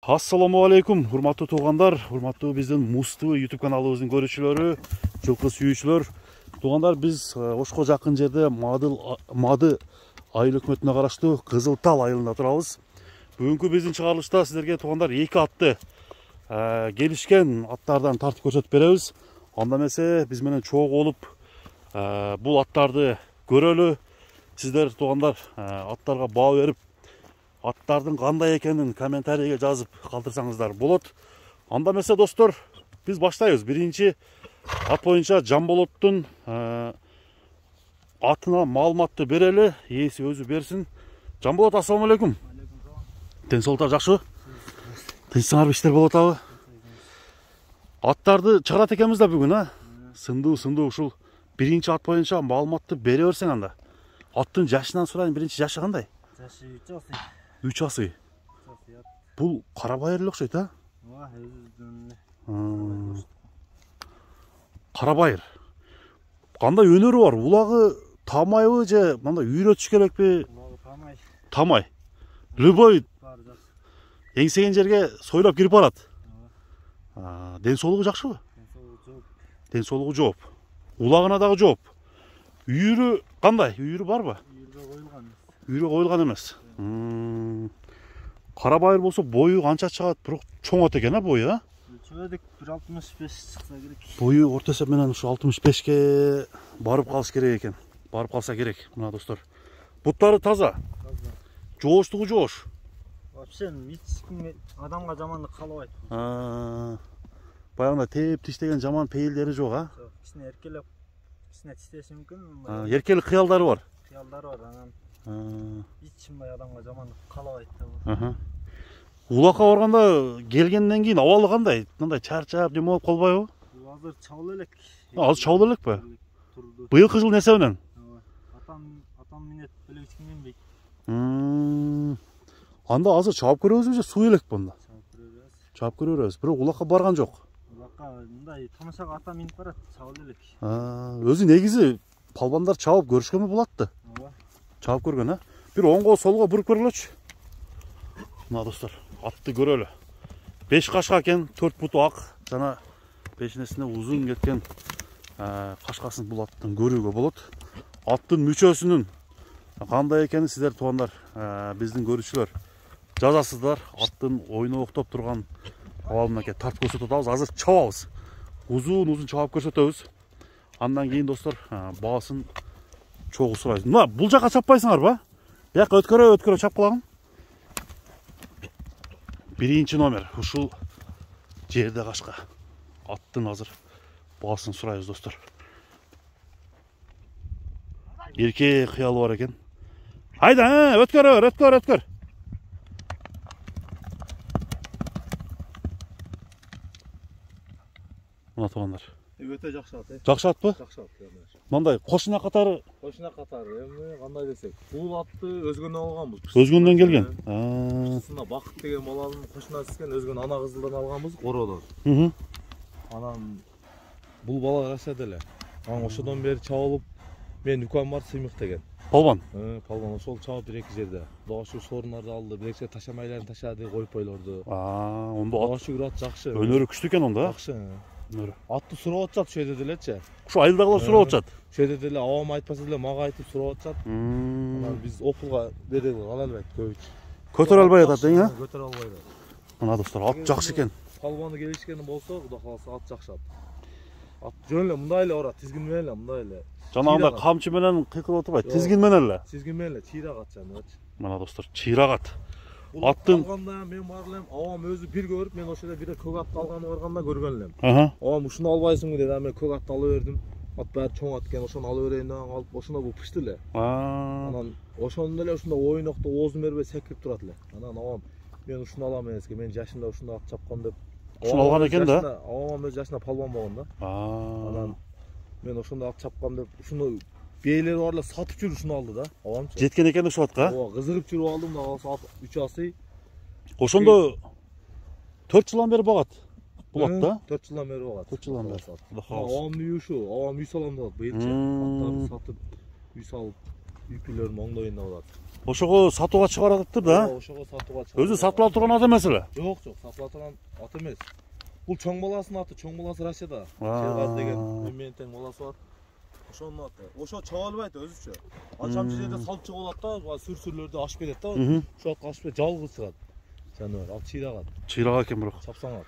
Assalamu алейкум, урматтуу туугандар, урматтуу биздин Мусту YouTube каналыбыздын көрүүчүлөрү, жылкы сүйүүчүлөр. Туугандар, биз Ошко жакын жерде Мады айыл өкмөтүнө караштуу Кызыл Тал айылында турабыз. Бүгүнкү биздин чыгарылышта сиздерге туугандар 2 атты келишкен аттардан тартып көрсөтүп беребиз. Анда эмесе биз менен чогуу болуп бул аттарды көрөлү. Сиздер туугандар аттарга баа берип, аттардың қандай екенін комментарийге жазып қалдырсаңыздар болот. Анда эмесе достор, біз баштайбыз. Биринчи ат боюнча Жамболоттун атына маалыматты берели, ээси өзү берсин. Жамболот, ассаламу алейкум. Денсаулыктар жакшыбы? Тынчсыңарбы, иштер болуп атабы? Аттарды чыгарат экенбиз да бүгүн, сындуу ушул биринчи ат боюнча маалыматты бере берсең анда. Аттын жашынан сурайын, биринчи жашы кандай? Жашы 3 асы. 3 асы. Бұл Қарабайыр окшойт, а? Қарабайыр. Кандай өнөрү бар? Улагы тамайбы же мындай үйрөтүш керекпи? Улагы тамай. Тамай. Любой эңсеген жерге сойлап кирип барат. Ден соолугу жакшыбы? Ден соолугу жооп. Улагына дагы жооп. Үйүрү кандай? Үйүрү барбы? Үйүрү коюлган эмес. Қарабайыр болсо бою канча чыгат? Бирок чоң ат экен, бою, а? Чөбөдүк 1.65 чыкса керек. Бою орто эсеп менен ушу 65ке барып калыш керек экен. Барып калса керек, мына достор. Буттары таза. Таза. Жооштугу жоош. Вообще мичкин адамга жамандык каалабайт. Баягында теп тиштеген жаман пейилдери жок, а? Жок, кичине эркелеп, кичине тиштеши мүмкүн. Эркелик кыялдары бар. Кыялдары бар, анан ичимбай адамга жамандык каалабайт да. Улакка барганда келгенден кийин абалы кандай? Мындай чарчап неме болуп калбайбы? Азыр чабыл элек. Азыр чабыл элекпи? Быйылкы жыл нерсе менен? Атам минет эле эч ким минбейт. Анда азыр чабып көрөбүзбү же суу элекпи анда? Чабып көрөбүз. Бирок улакка барган жок. Улакка мындай тамашага атам минип барат, чабыл элек. Өзү негизи палбандар чабып көрүшкөнбү булатты? Чабып көргөн, а? Бир оңго солго буруп көргүлөчү. Мына достор, атты көрөлү. 5 кашка экен, 4 буту ак, жана пешинесине узун кеткен кашкасын бул аттын көрүүгө болот. Аттын мүчөсүнүн кандай экенин сиздер туугандар, биздин көрүүчүлөр жазасыздар. Аттын ойноктоп турган абалына тартып көрсөтүп атабыз. Азыр чабабыз. Узун чабып көрсөтөбүз. Андан кийин достор, баасын чогуу сурайбыз. Мына бул жака чаппайсыңарбы? Бияка өткөрө чапкылагын. Биринчи номер ушул жерде кашка. Аттын азыр баасын сурайбыз достор. Эрке кыялы бар экен. Айда, өткөр. Мына туугандар. Өтө жакшы ат. Жакшы атпы? Жакшы ат. Мындай кошуна катары. Эми кандай десек, бул атты өзгөнөн алганбыз. Өзгөндөн келген. Сында Бакыт деген баланын кошуна түскен өзгөн ана кызылдан алганбыз, Ороодон. Анан бул бала рашат эле. Анан ошодон бери чабылып, мен үкам бар Сыймык деген. Палбан. Палбан ошол чабып бир-эки жерде. Доо шу сорундарды алды, бир-эки ташамайларын ташады, коюп койлорду. Ондо ат шүгүр ат жакшы. Өнөрү күчтүү экен онда. Жакшы. Атты сурап атышат ошол жерде делечи. Ушу айылдагылар сурап атышат. Ошол жерде деле абам айтпаса деле мага айтып сурап атышат. Анан биз опулга берели ала албайт көбүч. Көтөрө албай атат эң, а? Көтөрө албайт. Мына достор, ат жакшы экен. Палбаны келишкени болсо, Кудай кааласа ат жакшы ат. Ат жөн эле мындай эле барат, тизгин менен эле мындай эле. Жанагындай камчы менен кыйкырып отурбайт, тизгин менен эле. Тизгин менен эле чыйрак ат жаныбачы. Мына достор, чыйрак ат. Аттын алганда мен бар элем, абам өзү бир көрүп, мен ошол жерде бир көк атты алганы барганда көргөн элем. Абам ушуну албайсыңбы деди, мен көк атты ала бердим. Ат баары чоң ат экен, ошону ала берейин деп алып, ошондо бул пышты эле. Анан ошондо эле ушунда ойнокто оозун бербей секирип турат эле. Анан абам мен ушуну алам эмеске, мен жашымда ушуну ат чапкам деп. Ушуну алган экен да. Абам өз жашында палбан болгон да. Анан мен ошондо ат чапкам деп, ушуну бейлери бар эле сатып жүрүп ушуну алды да. Абамчы. Жеткен экен ушул атка. Ооба, кызыгып жүрүп алдым да, ат 3 асы. Ошондо 4 жылдан бери багат. Булат да? 4 жылдан бери багат. 4 жылдан бери. Абамдын үйү ушу, абам үй салам деп атат быйылчы. Аттарды сатып, үй салып, үй-бүлөлөрүн оңдойюн деп атат. Ошого сатууга чыгарып атыптыр да. Ошого сатууга чыгарып. Өзү сатыла турган ат эмес эле. Жок, сатыла турган ат эмес. Бул чоң баласынын аты, чоң баласы Россияда. Шербаз деген менен тең баласы бар. Ошонун аты. Ошо чыга албайт өзүчө. Ачамчы жерде салып чыгып алат да, сүр-сүрлөрдү ашып кетет да. Ошо атка ашып жалгыз чыгат. Жаныбар, ал чыйрагат. Чыйрак экен бирок. Чапсаңат.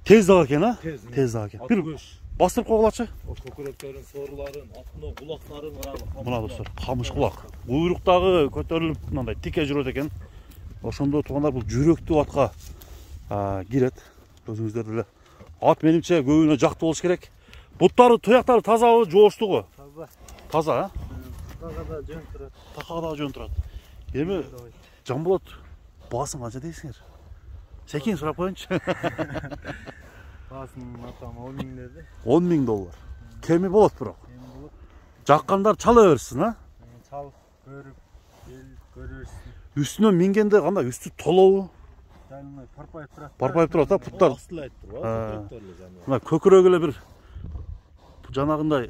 Тез дагы экен, а? Тез дагы экен. Бир Бир бастырып койгулачы. көкүрөктөрүн, сооруларын, аттын кулактарын карагыла. Мына достор, камыш кулак. Буйруктагы көтөрүлүп мындай тике жүрөт экен. Ошондо туугандар бул жүрөктүү атка кирет. Өзүңүздөр эле. Ат менимче көбүнө жактуу болуш керек. Буттары, туяктары тазабы, жооштугу? Таза. Таза, а? Такада жөн турат. Такада жөн турат. Эми Жанболот, баасын канча дейсиңер? Секин сурап коеюнчу. Баасын атам 10 000 деди. 10 000 доллар. Кеми болот бирок. Эми болот. Жаккандар чала берсин, а? Чал көрүп, эл көрөрсүн. Үстүнө мингенде кандай үстү толобу? Жайылмай парпайып турат. Парпайып турат, а? Буттар. Астылы айтып тур, көкүрөктөрү жаныбар. Мына көкүрөгү эле бир жанагындай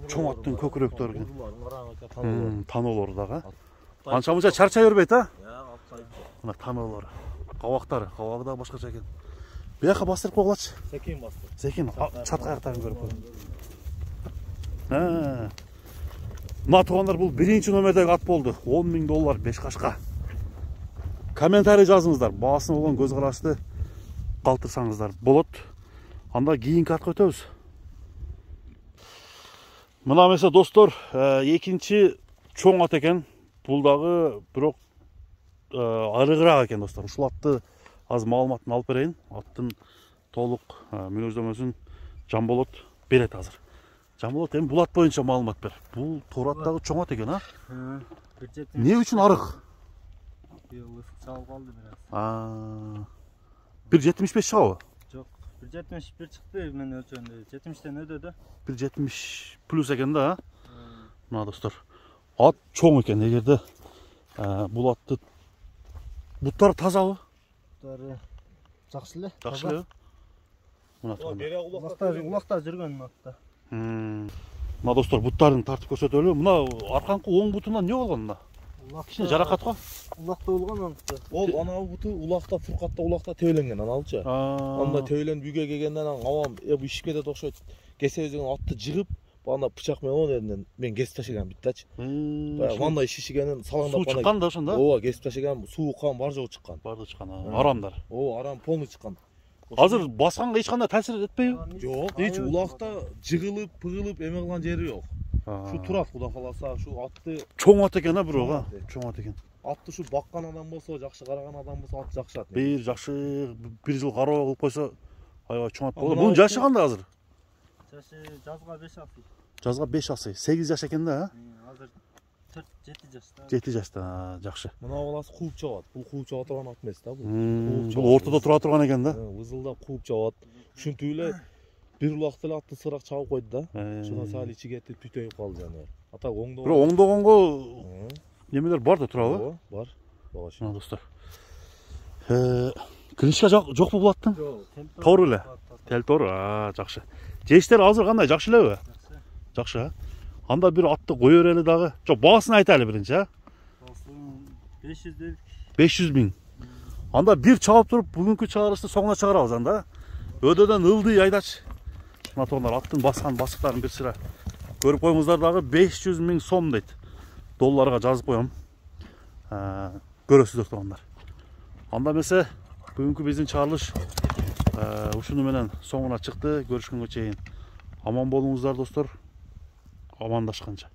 чоң аттын көкүрөктөрү. Таноолору дагы. Анча мынча чарчай бербейт, а? Мына таноолору. Кабактары да башкача экен. Бияка бастырып койгулачы. Секин бастыр. Секин чатка аяктарын көрүп койгун. Мына туугандар бул биринчи номердеги ат болду. 10 000 доллар 5 кашка. Комментарий жазыңыздар. Баасына болгон көз карашты калтырсаңыздар болот. Анда кийинки атка өтөбүз. Мына эмесе достор, экинчи чоң ат экен. Бул дагы бирок арыгыраак экен достор. Ушул атты азыр маалыматын алып берейин. Аттын толук мүнөздөмөсүн Жанболот берет азыр. Жанболот эми бул ат боюнча маалымат бер. Бул туура аттагы чоң ат экен, а? Эмне үчүн арык? Чалып калды бираз. 1.75 чыгабы? Жок, 1.71 чыкты мен өлчөгөндө. 70тен өдө. 1.70 плюс экен да, а? Мына достор. Ат чоң экен, эгерде бул атты буттары тазабы? Буттары жакшы эле. Жакшы эле. Мына улакта жүргөн атта. Мына достор, буттарын тартып көрсөтөлү. Мына арканкы оң бутунан эмне болгон мына? Кичине жаракат го? Улакта болгон аныкты. Ол анау буту улакта, фуркатта улакта тебеленген аналчы. Анда тебеленип үйгө келгенден авам ишип кетет окшойт. Кесе өзүнүн атты жыгып, анда бычак менен он жеринен мен кесип ташыгам биттачы. Мындай шишигенин салаңдап суу чыккан да ошондо? Ооба, кесип ташыгам, суу кан бар жогу чыккан. Барды чыккан, арамдар. Арам полный чыккан. Азыр басканга эч кандай таасир этпейби? Жок, эч улакта жыгылып, пыгылып эме кылган жери жок. Şu turaf Xudo kalasa, şu atты чоң ат экен, бирок, а? Чоң ат экен. Atты şu bakkan adam bolsa, жакшы караган адам болсо, ат жакшы ат. Бир жакшы, бир жыл кароо кылып койсо, аябай чоң ат болот. Бунун жашы кандай азыр? Жашы жазга 5 асый. Жазга 5 асый. 8 жаш экен да, а? Азыр 4-7 жашта. 7 жашта, жакшы. Мына баласы кууп чабат. Бул кууп чаба турган ат эмес да, бул. Бул ортодо тура турган экен да. Вызылдап кууп чабат. Ушинтип эле бир улакта эле атты сырак чабып койду да. Шуга сал ичи кетип түтөйүп калды жаныбар. Ата оңдогон. Бирок оңдогонго немелер бар да турабы? Ооба, бар. Багаш. Мына достор. Крышка жокпу бул аттын? Жок. Тоор эле. Тел-тоор, жакшы. Жештер азыр кандай, жакшы элеби? Жакшы, а? Анда бир атты кое берели дагы. Жок, баасын айтайлы биринчи, а? Баасын 500 дедик. 500 000. Анда бир чабып туруп, бүгүнкү чыгарышты соңуна чыгарабыз анда. Өдөдөн ылдый айдач. Мына тоондар аттын баскан басыктарын бир сыра көрүп коюңуздар дагы 500 000 сом дейт. Долларга жазып коем. Көрөсүздөр тоондар. Анда эмесе бүгүнкү биздин чыгарылыш ушуну менен соңуна чыкты. Көрүшкөнгө чейин аман болуңуздар достор. Амандашканча.